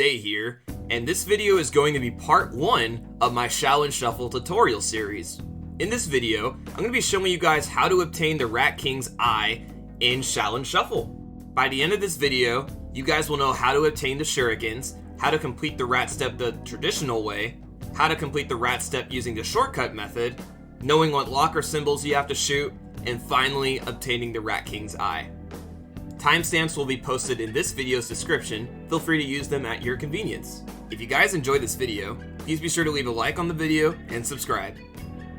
Day here, and this video is going to be part 1 of my Shaolin Shuffle tutorial series. In this video, I'm going to be showing you guys how to obtain the Rat King's Eye in Shaolin Shuffle. By the end of this video, you guys will know how to obtain the Shurikens, how to complete the rat step the traditional way, how to complete the rat step using the shortcut method, knowing what locker symbols you have to shoot, and finally obtaining the Rat King's Eye. Timestamps will be posted in this video's description. Feel free to use them at your convenience. If you guys enjoyed this video, please be sure to leave a like on the video and subscribe.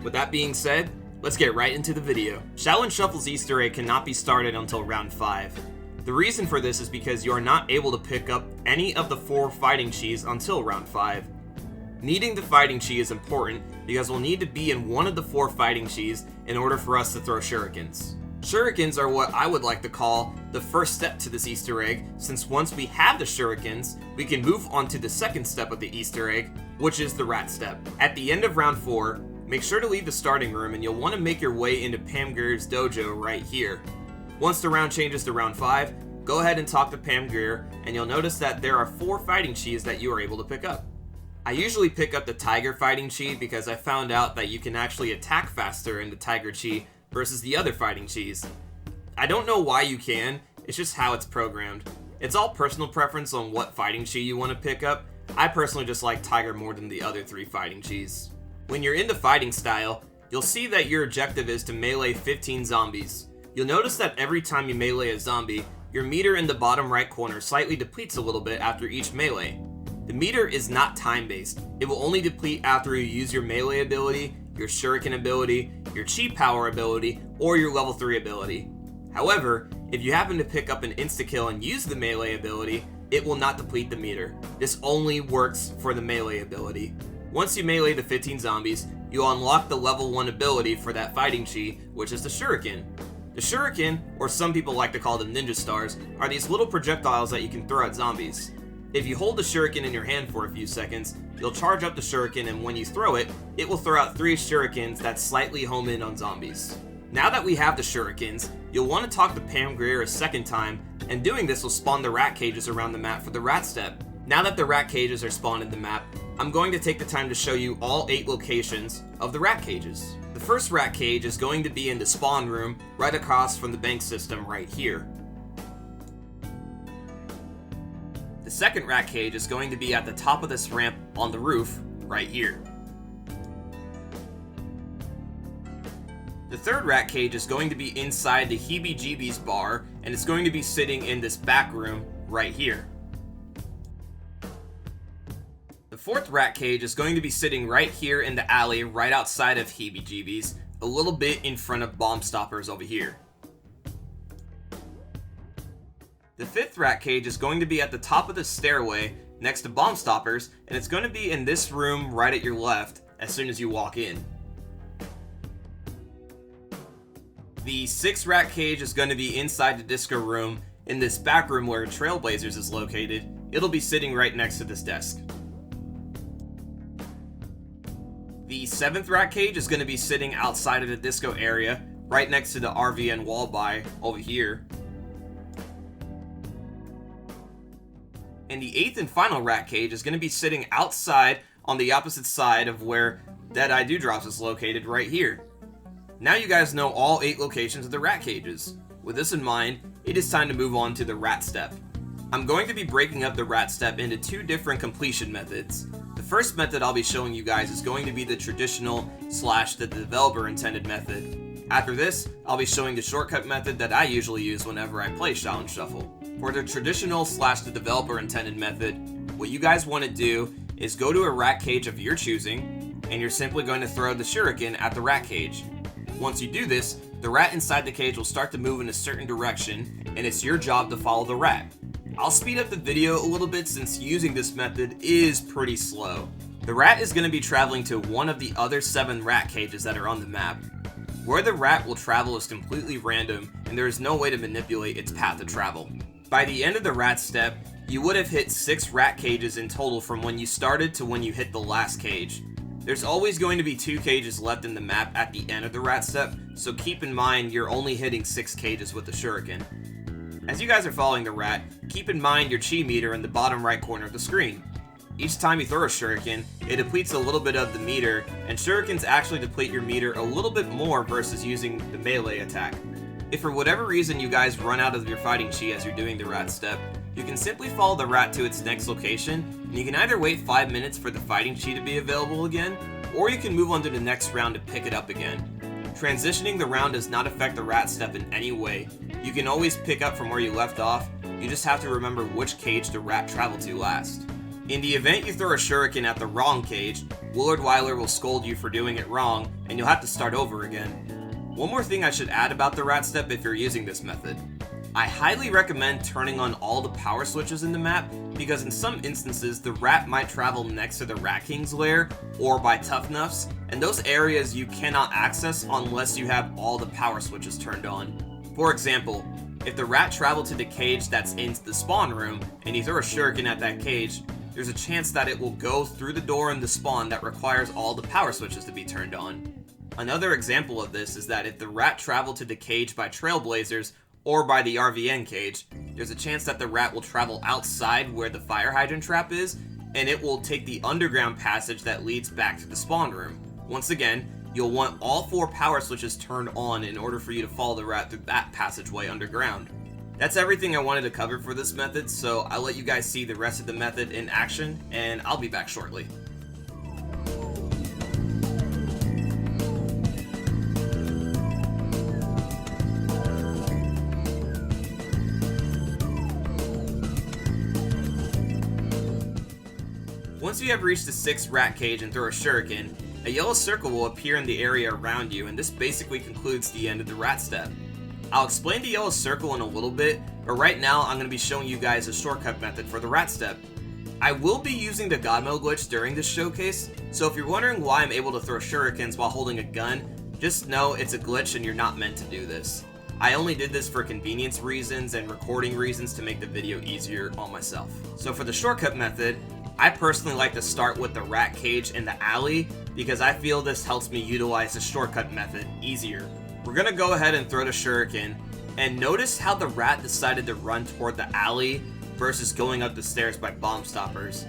With that being said, let's get right into the video. Shaolin Shuffle's Easter egg cannot be started until round 5. The reason for this is because you are not able to pick up any of the 4 fighting chis until round 5. Needing the fighting chi is important because we'll need to be in one of the 4 fighting chis in order for us to throw shurikens. Shurikens are what I would like to call the first step to this Easter egg, since once we have the shurikens, we can move on to the second step of the Easter egg, which is the rat step. At the end of round 4, make sure to leave the starting room and you'll want to make your way into Pam Greer's dojo right here. Once the round changes to round 5, go ahead and talk to Pam Greer and you'll notice that there are 4 fighting chis that you are able to pick up. I usually pick up the Tiger fighting chi because I found out that you can actually attack faster in the Tiger chi versus the other fighting chis. I don't know why you can, it's just how it's programmed. It's all personal preference on what fighting chi you want to pick up. I personally just like Tiger more than the other 3 fighting chis. When you're in the fighting style, you'll see that your objective is to melee 15 zombies. You'll notice that every time you melee a zombie, your meter in the bottom right corner slightly depletes a little bit after each melee. The meter is not time-based. It will only deplete after you use your melee ability, your shuriken ability, your chi power ability, or your level 3 ability. However, if you happen to pick up an insta-kill and use the melee ability, it will not deplete the meter. This only works for the melee ability. Once you melee the 15 zombies, you unlock the level 1 ability for that fighting chi, which is the shuriken. The shuriken, or some people like to call them ninja stars, are these little projectiles that you can throw at zombies. If you hold the shuriken in your hand for a few seconds, you'll charge up the shuriken, and when you throw it, it will throw out 3 shurikens that slightly home in on zombies. Now that we have the shurikens, you'll want to talk to Pam Greer a second time, and doing this will spawn the rat cages around the map for the rat step. Now that the rat cages are spawned in the map, I'm going to take the time to show you all 8 locations of the rat cages. The first rat cage is going to be in the spawn room right across from the bank system right here. The second rat cage is going to be at the top of this ramp on the roof right here. The third rat cage is going to be inside the Heebie-Jeebies bar, and it's going to be sitting in this back room right here. The fourth rat cage is going to be sitting right here in the alley right outside of Heebie-Jeebies, a little bit in front of Bomb Stoppers over here. The fifth rat cage is going to be at the top of the stairway next to Bomb Stoppers, and it's going to be in this room right at your left as soon as you walk in. The sixth rat cage is going to be inside the disco room in this back room where Trailblazers is located. It'll be sitting right next to this desk. The 7th rat cage is going to be sitting outside of the disco area, right next to the RVN wall buy over here. And the 8th and final rat cage is going to be sitting outside on the opposite side of where Deadeye Dewdrops is located right here. Now you guys know all 8 locations of the rat cages. With this in mind, it is time to move on to the rat step. I'm going to be breaking up the rat step into 2 different completion methods. The first method I'll be showing you guys is going to be the traditional / the developer intended method. After this, I'll be showing the shortcut method that I usually use whenever I play Shaolin Shuffle. For the traditional / the developer intended method, what you guys want to do is go to a rat cage of your choosing, and you're simply going to throw the shuriken at the rat cage. Once you do this, the rat inside the cage will start to move in a certain direction, and it's your job to follow the rat. I'll speed up the video a little bit since using this method is pretty slow. The rat is going to be traveling to one of the other 7 rat cages that are on the map. Where the rat will travel is completely random, and there is no way to manipulate its path of travel. By the end of the rat step, you would have hit 6 rat cages in total from when you started to when you hit the last cage. There's always going to be 2 cages left in the map at the end of the rat step, so keep in mind you're only hitting 6 cages with the shuriken. As you guys are following the rat, keep in mind your chi meter in the bottom right corner of the screen. Each time you throw a shuriken, it depletes a little bit of the meter, and shurikens actually deplete your meter a little bit more versus using the melee attack. If for whatever reason you guys run out of your fighting chi as you're doing the rat step, you can simply follow the rat to its next location, and you can either wait 5 minutes for the fighting chi to be available again, or you can move on to the next round to pick it up again. Transitioning the round does not affect the rat step in any way. You can always pick up from where you left off, you just have to remember which cage the rat traveled to last. In the event you throw a shuriken at the wrong cage, Willard Weiler will scold you for doing it wrong, and you'll have to start over again. One more thing I should add about the rat step if you're using this method. I highly recommend turning on all the power switches in the map, because in some instances the rat might travel next to the Rat King's lair, or by Tough Nuffs, and those areas you cannot access unless you have all the power switches turned on. For example, if the rat traveled to the cage that's in the spawn room, and you throw a shuriken at that cage, there's a chance that it will go through the door in the spawn that requires all the power switches to be turned on. Another example of this is that if the rat traveled to the cage by Trailblazers, or by the RVN cage, there's a chance that the rat will travel outside where the fire hydrant trap is, and it will take the underground passage that leads back to the spawn room. Once again, you'll want all 4 power switches turned on in order for you to follow the rat through that passageway underground. That's everything I wanted to cover for this method, so I'll let you guys see the rest of the method in action, and I'll be back shortly. Once you have reached the 6th rat cage and throw a shuriken, a yellow circle will appear in the area around you, and this basically concludes the end of the rat step. I'll explain the yellow circle in a little bit, but right now I'm going to be showing you guys a shortcut method for the rat step. I will be using the God Mode glitch during this showcase, so if you're wondering why I'm able to throw shurikens while holding a gun, just know it's a glitch and you're not meant to do this. I only did this for convenience reasons and recording reasons to make the video easier on myself. So for the shortcut method, I personally like to start with the rat cage in the alley because I feel this helps me utilize the shortcut method easier. We're gonna go ahead and throw the shuriken, and notice how the rat decided to run toward the alley versus going up the stairs by bomb stoppers.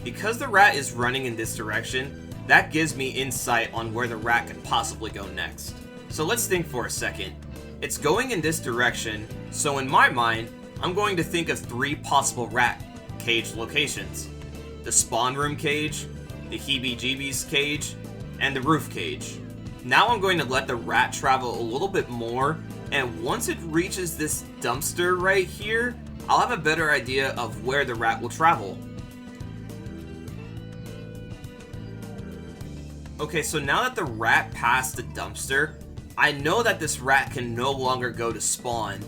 Because the rat is running in this direction, that gives me insight on where the rat could possibly go next. So let's think for a second. It's going in this direction, so in my mind, I'm going to think of 3 possible rat cage locations. The spawn room cage, the heebie-jeebies cage, and the roof cage. Now I'm going to let the rat travel a little bit more, and once it reaches this dumpster right here, I'll have a better idea of where the rat will travel. Okay, so now that the rat passed the dumpster, I know that this rat can no longer go to spawn.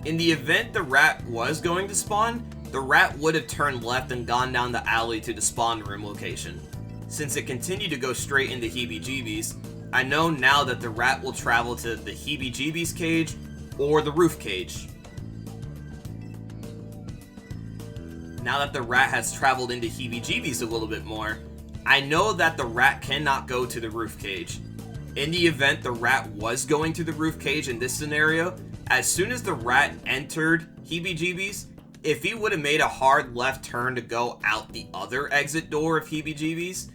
In the event the rat was going to spawn, the rat would have turned left and gone down the alley to the spawn room location. Since it continued to go straight into heebie-jeebies, I know now that the rat will travel to the heebie-jeebies cage or the roof cage. Now that the rat has traveled into heebie-jeebies a little bit more, I know that the rat cannot go to the roof cage. In the event the rat was going to the roof cage in this scenario, as soon as the rat entered heebie-jeebies, if he would have made a hard left turn to go out the other exit door of heebie-jeebies,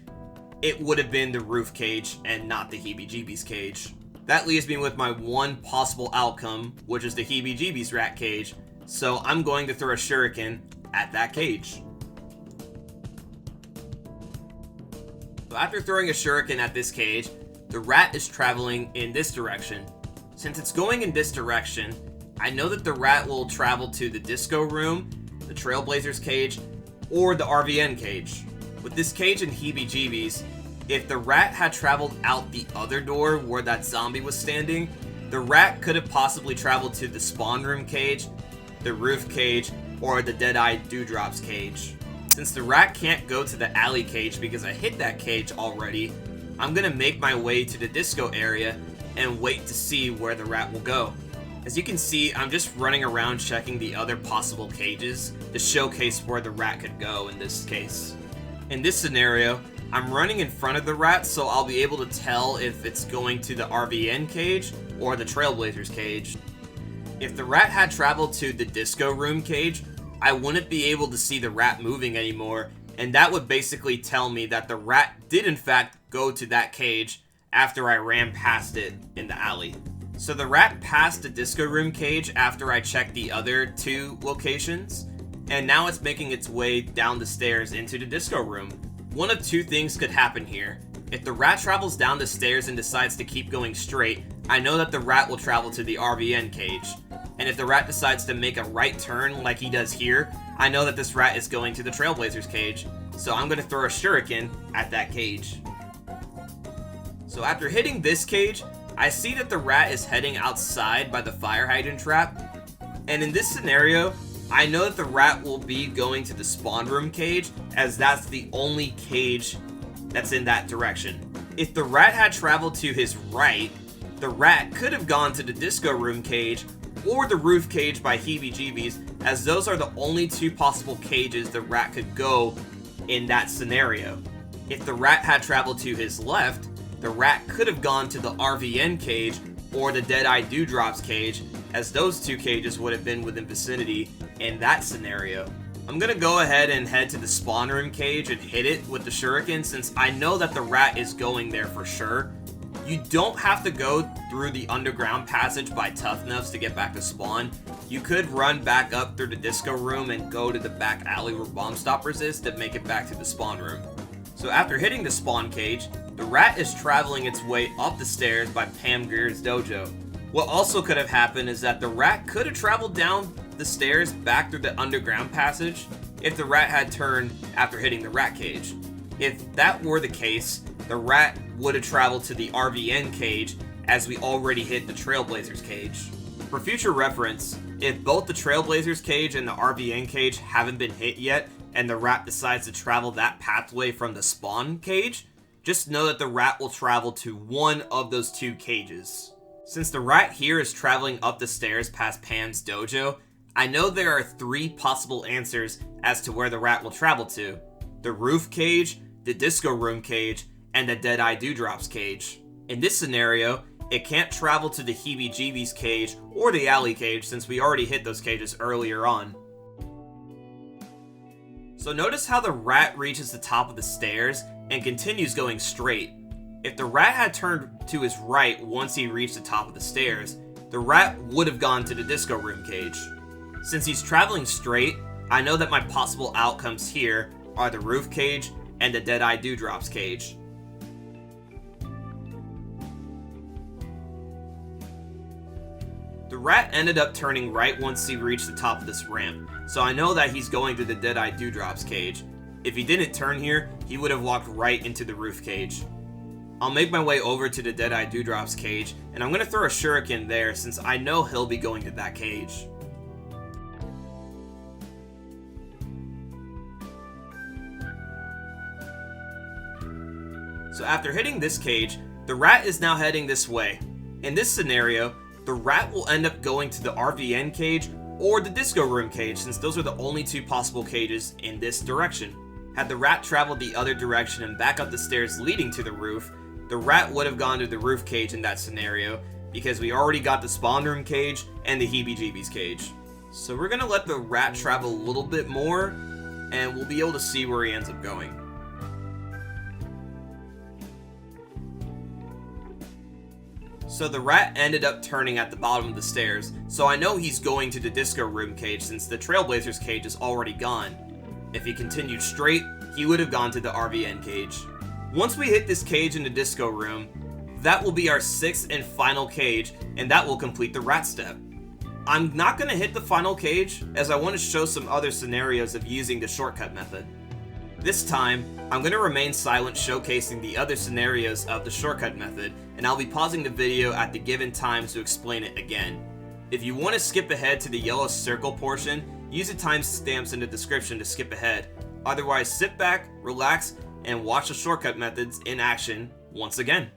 it would have been the roof cage and not the heebie-jeebies cage. That leaves me with my one possible outcome, which is the heebie-jeebies rat cage, so I'm going to throw a shuriken at that cage. So after throwing a shuriken at this cage, the rat is traveling in this direction. Since it's going in this direction, I know that the rat will travel to the disco room, the Trailblazers cage, or the RVN cage. With this cage in heebie-jeebies, if the rat had traveled out the other door where that zombie was standing, the rat could have possibly traveled to the spawn room cage, the roof cage, or the Dead-Eye Dewdrops cage. Since the rat can't go to the alley cage because I hit that cage already, I'm gonna make my way to the disco area and wait to see where the rat will go. As you can see, I'm just running around checking the other possible cages to showcase where the rat could go in this case. In this scenario, I'm running in front of the rat so I'll be able to tell if it's going to the RVN cage or the Trailblazers cage. If the rat had traveled to the disco room cage, I wouldn't be able to see the rat moving anymore, and that would basically tell me that the rat did in fact go to that cage after I ran past it in the alley. So the rat passed the disco room cage after I checked the other 2 locations, and now it's making its way down the stairs into the disco room. One of 2 things could happen here. If the rat travels down the stairs and decides to keep going straight, I know that the rat will travel to the RVN cage. And if the rat decides to make a right turn like he does here, I know that this rat is going to the Trailblazers cage. So I'm going to throw a Shuriken at that cage. So after hitting this cage, I see that the rat is heading outside by the fire hydrant trap. And in this scenario, I know that the rat will be going to the spawn room cage, as that's the only cage that's in that direction. If the rat had traveled to his right, the rat could have gone to the disco room cage or the roof cage by Heebie-Jeebies, as those are the only 2 possible cages the rat could go in that scenario. If the rat had traveled to his left, the rat could have gone to the RVN cage or the Deadeye Dewdrops cage, as those 2 cages would have been within vicinity in that scenario. I'm gonna go ahead and head to the spawn room cage and hit it with the Shuriken, since I know that the rat is going there for sure. You don't have to go through the underground passage by Tough Nuffs to get back to spawn. You could run back up through the disco room and go to the back alley where Bomb Stoppers is to make it back to the spawn room. So after hitting the spawn cage, the rat is traveling its way up the stairs by Pam Greer's dojo. What also could have happened is that the rat could have traveled down the stairs back through the underground passage if the rat had turned after hitting the rat cage. If that were the case, the rat would have traveled to the RVN cage, as we already hit the Trailblazers cage. For future reference, if both the Trailblazers cage and the RVN cage haven't been hit yet, and the rat decides to travel that pathway from the spawn cage, just know that the rat will travel to one of those 2 cages. Since the rat here is traveling up the stairs past Pam's dojo, I know there are 3 possible answers as to where the rat will travel to: the roof cage, the disco room cage, and the Deadeye Dewdrops cage. In this scenario, it can't travel to the Heebie-Jeebies cage or the alley cage, since we already hit those cages earlier on. So notice how the rat reaches the top of the stairs and continues going straight. If the rat had turned to his right once he reached the top of the stairs, the rat would have gone to the disco room cage. Since he's traveling straight, I know that my possible outcomes here are the roof cage and the Deadeye Dewdrops cage. The rat ended up turning right once he reached the top of this ramp, so I know that he's going to the Deadeye Dewdrops cage. If he didn't turn here, he would have walked right into the roof cage. I'll make my way over to the Deadeye Dewdrops cage, and I'm going to throw a Shuriken there since I know he'll be going to that cage. So after hitting this cage, the rat is now heading this way. In this scenario, the rat will end up going to the RVN cage or the disco room cage, since those are the only 2 possible cages in this direction. Had the rat traveled the other direction and back up the stairs leading to the roof, the rat would have gone to the roof cage in that scenario, because we already got the spawn room cage and the Heebie-Jeebies cage. So we're gonna let the rat travel a little bit more, and we'll be able to see where he ends up going. So the rat ended up turning at the bottom of the stairs, so I know he's going to the disco room cage since the Trailblazers cage is already gone. If he continued straight, he would have gone to the RVN cage. Once we hit this cage in the disco room, that will be our 6th and final cage, and that will complete the rat step. I'm not going to hit the final cage, as I want to show some other scenarios of using the shortcut method. This time, I'm going to remain silent, showcasing the other scenarios of the shortcut method, and I'll be pausing the video at the given times to explain it again. If you want to skip ahead to the yellow circle portion, use the timestamps in the description to skip ahead. Otherwise, sit back, relax, and watch the shortcut methods in action once again.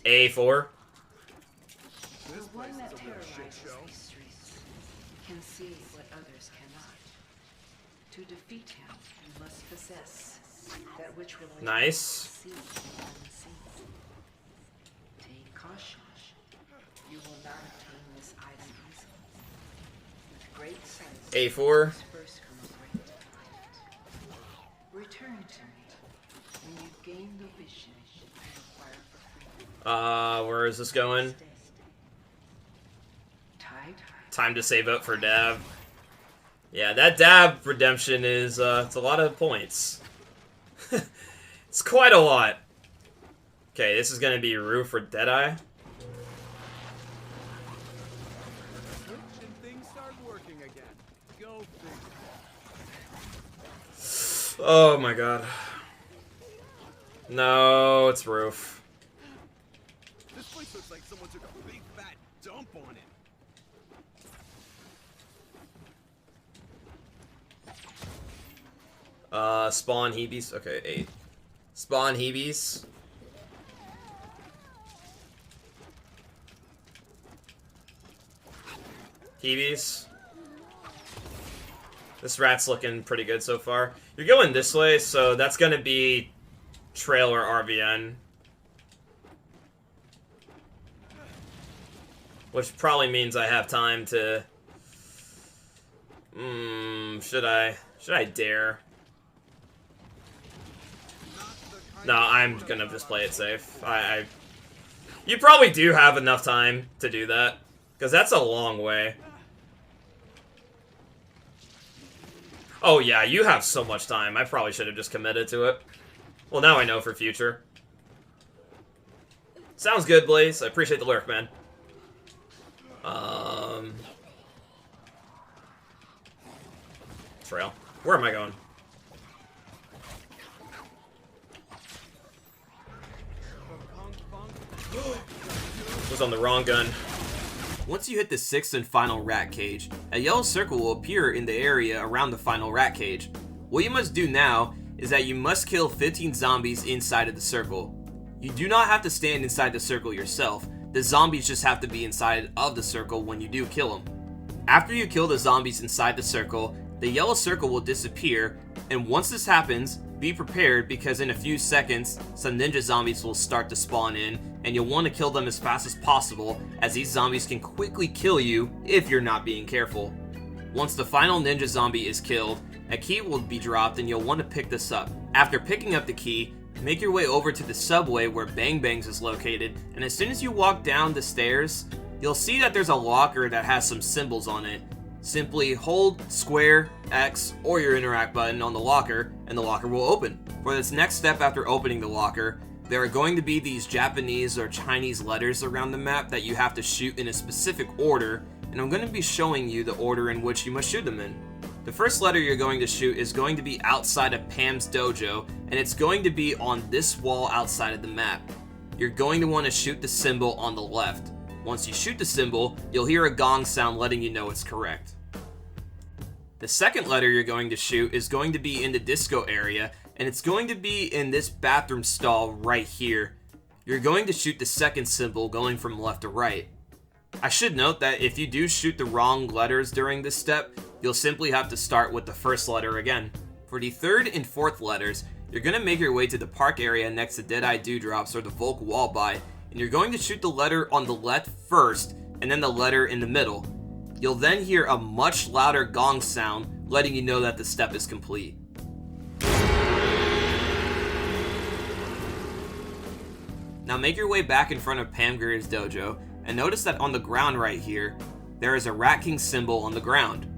A4. The one that terrorizes these streets can see what others cannot. To defeat him, you must possess that which will Nice. see the unseen. Take caution. You will not obtain this item easily. With great sight, A4. must first come a great delight. Return to me when you gain the vision and acquire for freedom. Where is this going? Tide. Time to save up for dab. Yeah, that dab redemption is, it's a lot of points. It's quite a lot. Okay, this is gonna be Rue for Deadeye. And things start working again. Go figure. Oh my god. No, it's Roof. This place looks like someone took a big fat dump on it. Spawn Hebees. Okay, 8. Spawn Hebees. Hebees. This rat's looking pretty good so far. You're going this way, so that's gonna be Trail or RVN. Which probably means I have time to... should I dare? No, I'm gonna just play it safe. You probably do have enough time to do that. Because that's a long way. Oh yeah, you have so much time. I probably should have just committed to it. Well, now I know for future. Sounds good, Blaze. I appreciate the lurk, man. Trail. Where am I going? Was on the wrong gun. Once you hit the 6th and final rat cage, a yellow circle will appear in the area around the final rat cage. What you must do now is that you must kill 15 zombies inside of the circle. You do not have to stand inside the circle yourself, the zombies just have to be inside of the circle when you do kill them. After you kill the zombies inside the circle, the yellow circle will disappear, and once this happens, be prepared because in a few seconds, some ninja zombies will start to spawn in, and you'll want to kill them as fast as possible, as these zombies can quickly kill you if you're not being careful. Once the final ninja zombie is killed, a key will be dropped and you'll want to pick this up. After picking up the key, make your way over to the subway where Bang Bangs is located, and as soon as you walk down the stairs, you'll see that there's a locker that has some symbols on it. Simply hold square, X, or your interact button on the locker, and the locker will open. For this next step after opening the locker, there are going to be these Japanese or Chinese letters around the map that you have to shoot in a specific order, and I'm going to be showing you the order in which you must shoot them in. The first letter you're going to shoot is going to be outside of Pam's dojo, and it's going to be on this wall outside of the map. You're going to want to shoot the symbol on the left. Once you shoot the symbol, you'll hear a gong sound letting you know it's correct. The second letter you're going to shoot is going to be in the disco area, and it's going to be in this bathroom stall right here. You're going to shoot the second symbol going from left to right. I should note that if you do shoot the wrong letters during this step, you'll simply have to start with the first letter again. For the third and fourth letters, you're going to make your way to the park area next to Deadeye Dewdrops or the Volk Wallby, and you're going to shoot the letter on the left first, and then the letter in the middle. You'll then hear a much louder gong sound, letting you know that the step is complete. Now make your way back in front of Pam Greer's dojo, and notice that on the ground right here, there is a Rat King symbol on the ground.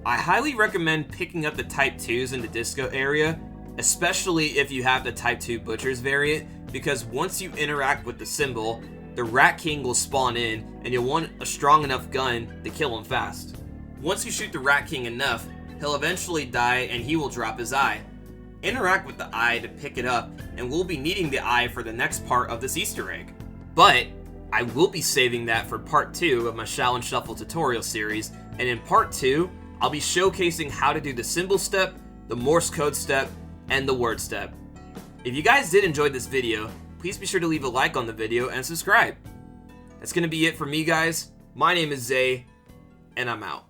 I highly recommend picking up the Type 2s in the disco area, especially if you have the Type 2 Butcher's variant, because once you interact with the symbol, the Rat King will spawn in, and you'll want a strong enough gun to kill him fast. Once you shoot the Rat King enough, he'll eventually die and he will drop his eye. Interact with the eye to pick it up, and we'll be needing the eye for the next part of this Easter egg. But I will be saving that for part 2 of my Shaolin Shuffle tutorial series, and in part 2, I'll be showcasing how to do the symbol step, the Morse code step, and the word step. If you guys did enjoy this video, please be sure to leave a like on the video and subscribe. That's going to be it for me, guys. My name is Zay, and I'm out.